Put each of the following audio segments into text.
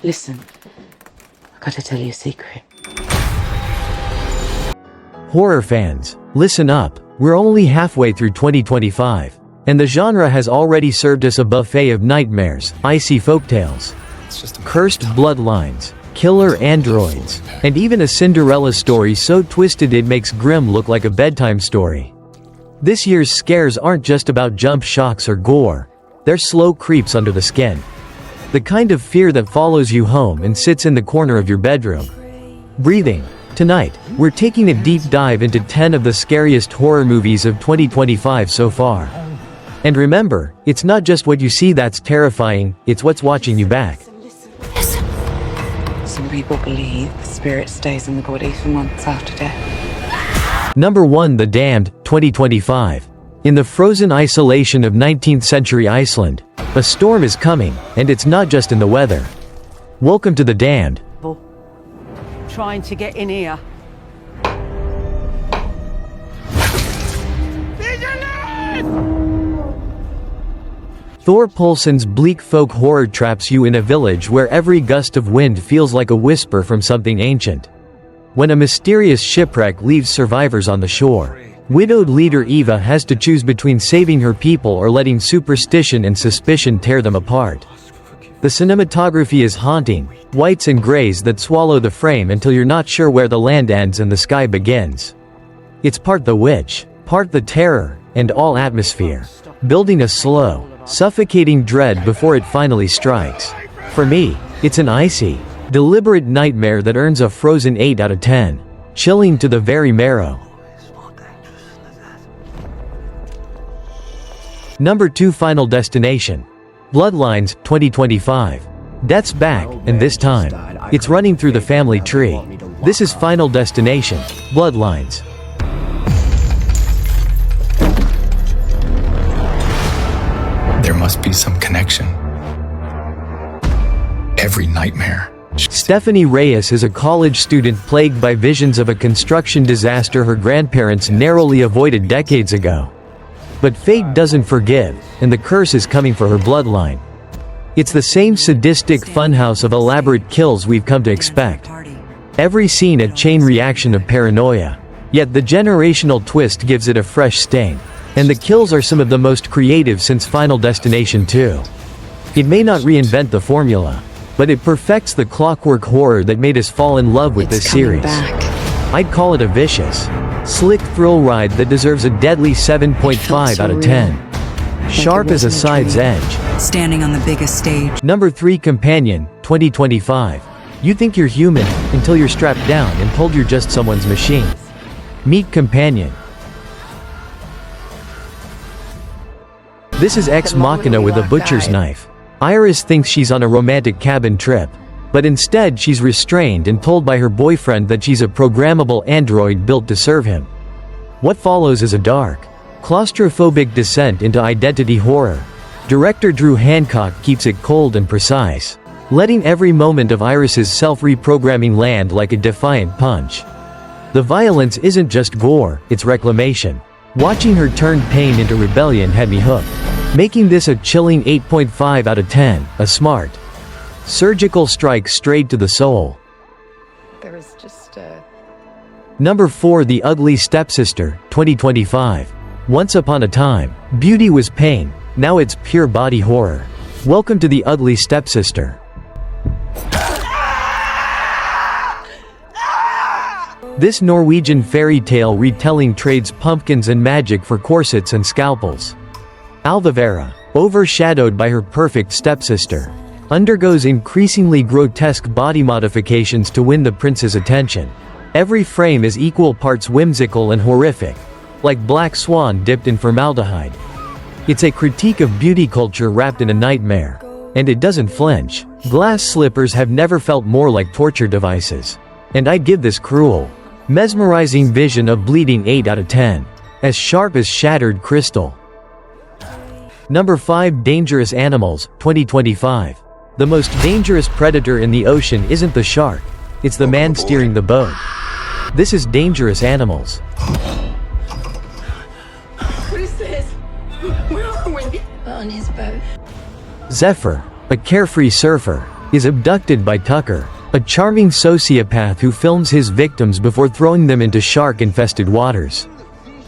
Listen, I gotta tell you a secret. Horror fans, listen up. We're only halfway through 2025, and the genre has already served us a buffet of nightmares, icy folktales, cursed bloodlines, killer androids, and even a Cinderella story so twisted it makes Grimm look like a bedtime story. This year's scares aren't just about jump shocks or gore. They're slow creeps under the skin. The kind of fear that follows you home and sits in the corner of your bedroom. Breathing. Tonight, we're taking a deep dive into 10 of the scariest horror movies of 2025 so far. And remember, it's not just what you see that's terrifying, it's what's watching you back. Listen. Some people believe the spirit stays in the body for months after death. Number 1. The Damned, 2025. In the frozen isolation of 19th century Iceland, a storm is coming, and it's not just in the weather. Welcome to The Damned. Trying to get in here. Thor Poulsen's bleak folk horror traps you in a village where every gust of wind feels like a whisper from something ancient. When a mysterious shipwreck leaves survivors on the shore, widowed leader Eva has to choose between saving her people or letting superstition and suspicion tear them apart. The cinematography is haunting, whites and grays that swallow the frame until you're not sure where the land ends and the sky begins. It's part the witch, part the terror, and all atmosphere, building a slow, suffocating dread before it finally strikes. For me, it's an icy, deliberate nightmare that earns a frozen 8 out of 10, chilling to the very marrow. Number 2. Final Destination. Bloodlines, 2025. Death's back, and this time, it's running through the family tree. This is Final Destination, Bloodlines. There must be some connection. Every nightmare. Stephanie Reyes is a college student plagued by visions of a construction disaster her grandparents narrowly avoided decades ago. But fate doesn't forgive, and the curse is coming for her bloodline. It's the same sadistic funhouse of elaborate kills we've come to expect. Every scene a chain reaction of paranoia. Yet the generational twist gives it a fresh sting. And the kills are some of the most creative since Final Destination 2. It may not reinvent the formula, but it perfects the clockwork horror that made us fall in love with this series. I'd call it a vicious, slick thrill ride that deserves a deadly 7.5 out of 10. Sharp as a side's edge. Standing on the biggest stage. Number 3. Companion, 2025. You think you're human, until you're strapped down and told you're just someone's machine. Meet Companion. This is Ex Machina with a butcher's knife. Iris thinks she's on a romantic cabin trip, but instead she's restrained and told by her boyfriend that she's a programmable android built to serve him. What follows is a dark, claustrophobic descent into identity horror. Director Drew Hancock keeps it cold and precise, letting every moment of Iris's self-reprogramming land like a defiant punch. The violence isn't just gore, it's reclamation. Watching her turn pain into rebellion had me hooked, making this a chilling 8.5 out of 10, a smart, surgical strike straight to the soul. Number 4. The Ugly Stepsister, 2025. Once upon a time, beauty was pain, now it's pure body horror. Welcome to The Ugly Stepsister. This Norwegian fairy tale retelling trades pumpkins and magic for corsets and scalpels. Alvavera, overshadowed by her perfect stepsister, undergoes increasingly grotesque body modifications to win the prince's attention. Every frame is equal parts whimsical and horrific, like Black Swan dipped in formaldehyde. It's a critique of beauty culture wrapped in a nightmare. And it doesn't flinch. Glass slippers have never felt more like torture devices. And I'd give this cruel, mesmerizing vision of bleeding 8 out of 10. As sharp as shattered crystal. Number 5. Dangerous Animals, 2025. The most dangerous predator in the ocean isn't the shark, it's the man steering the boat. This is Dangerous Animals. What is this? Where are we? On his boat. Zephyr, a carefree surfer, is abducted by Tucker, a charming sociopath who films his victims before throwing them into shark-infested waters.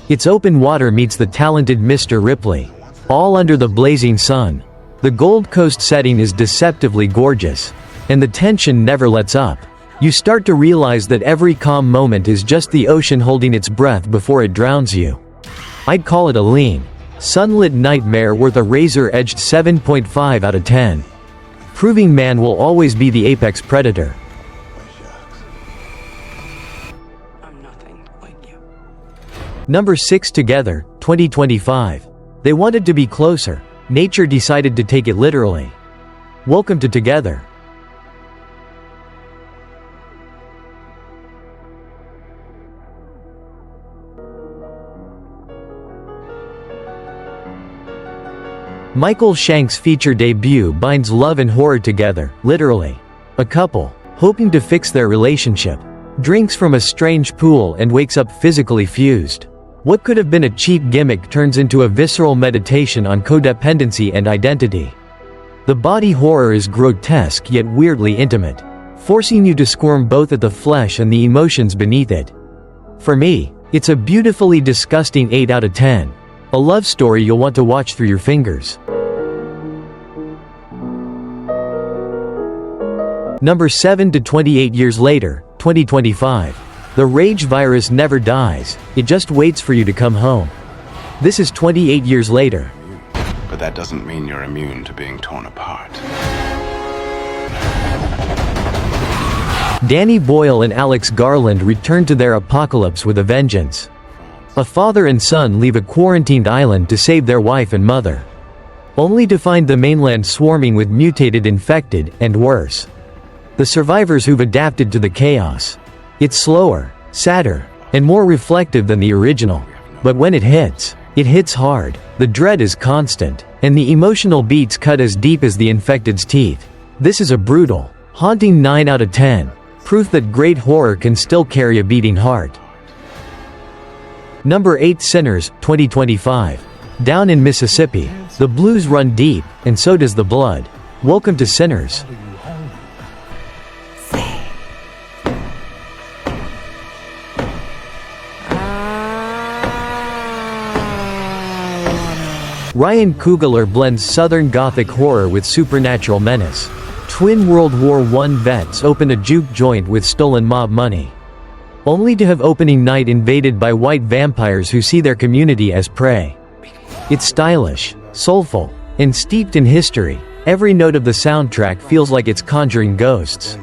It's open water meets the talented Mr. Ripley, all under the blazing sun. The Gold Coast setting is deceptively gorgeous, and the tension never lets up. You start to realize that every calm moment is just the ocean holding its breath before it drowns you. I'd call it a lean, sunlit nightmare worth a razor-edged 7.5 out of 10. Proving man will always be the apex predator. I'm nothing like you. Number 6 Together, 2025. They wanted to be closer. Nature decided to take it literally. Welcome to Together. Michael Shank's feature debut binds love and horror together, literally. A couple, hoping to fix their relationship, drinks from a strange pool and wakes up physically fused. What could have been a cheap gimmick turns into a visceral meditation on codependency and identity. The body horror is grotesque yet weirdly intimate, forcing you to squirm both at the flesh and the emotions beneath it. For me, it's a beautifully disgusting 8 out of 10. A love story you'll want to watch through your fingers. Number 7 to 28 years later, 2025. The rage virus never dies, it just waits for you to come home. This is 28 years later. But that doesn't mean you're immune to being torn apart. Danny Boyle and Alex Garland return to their apocalypse with a vengeance. A father and son leave a quarantined island to save their wife and mother, only to find the mainland swarming with mutated infected, and worse, the survivors who've adapted to the chaos. It's slower, sadder, and more reflective than the original. But when it hits hard. The dread is constant, and the emotional beats cut as deep as the infected's teeth. This is a brutal, haunting 9 out of 10, proof that great horror can still carry a beating heart. Number 8 Sinners, 2025. Down in Mississippi, the blues run deep, and so does the blood. Welcome to Sinners. Ryan Coogler blends Southern Gothic horror with supernatural menace. Twin World War I vets open a juke joint with stolen mob money, only to have opening night invaded by white vampires who see their community as prey. It's stylish, soulful, and steeped in history. Every note of the soundtrack feels like it's conjuring ghosts.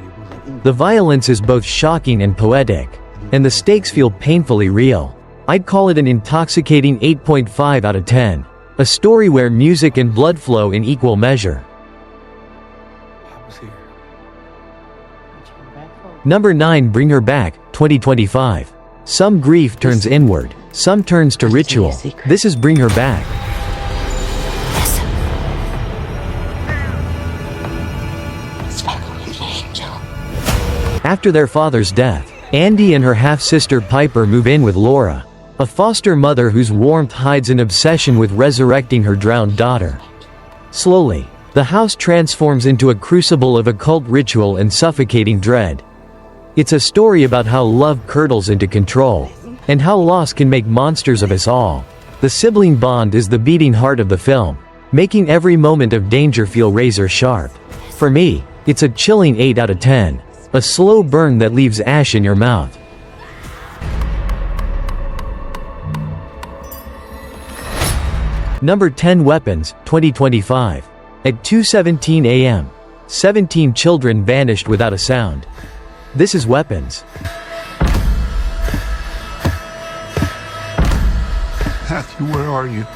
The violence is both shocking and poetic, and the stakes feel painfully real. I'd call it an intoxicating 8.5 out of 10. A story where music and blood flow in equal measure. Number 9 Bring Her Back, 2025. Some grief turns inward, some turns to ritual. This is Bring Her Back. After their father's death, Andy and her half-sister Piper move in with Laura, a foster mother whose warmth hides an obsession with resurrecting her drowned daughter. Slowly, the house transforms into a crucible of occult ritual and suffocating dread. It's a story about how love curdles into control, and how loss can make monsters of us all. The sibling bond is the beating heart of the film, making every moment of danger feel razor sharp. For me, it's a chilling 8 out of 10. A slow burn that leaves ash in your mouth. Number 10 Weapons, 2025. At 2:17 a.m., 17 children vanished without a sound. This is Weapons. Matthew, where are you?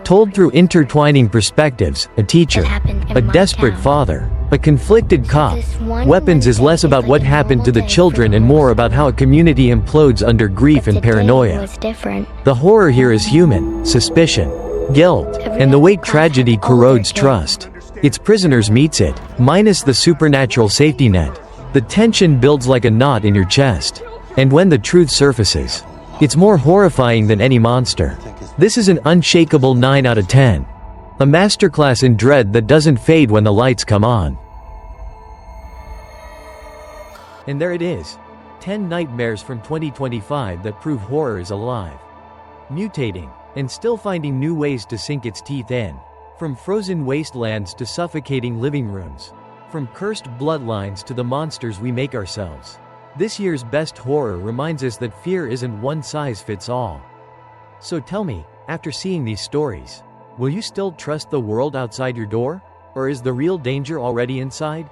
Told through intertwining perspectives, a teacher, a desperate father, a conflicted cop. Weapons is less about what happened to the children and more about how a community implodes under grief and paranoia. The horror here is human, suspicion, guilt, and the way tragedy corrodes trust. Its prisoners meets it, minus the supernatural safety net. The tension builds like a knot in your chest. And when the truth surfaces, it's more horrifying than any monster. This is an unshakable 9 out of 10. A masterclass in dread that doesn't fade when the lights come on. And there it is. 10 nightmares from 2025 that prove horror is alive, mutating, and still finding new ways to sink its teeth in. From frozen wastelands to suffocating living rooms. From cursed bloodlines to the monsters we make ourselves. This year's best horror reminds us that fear isn't one size fits all. So tell me, after seeing these stories, will you still trust the world outside your door? Or is the real danger already inside?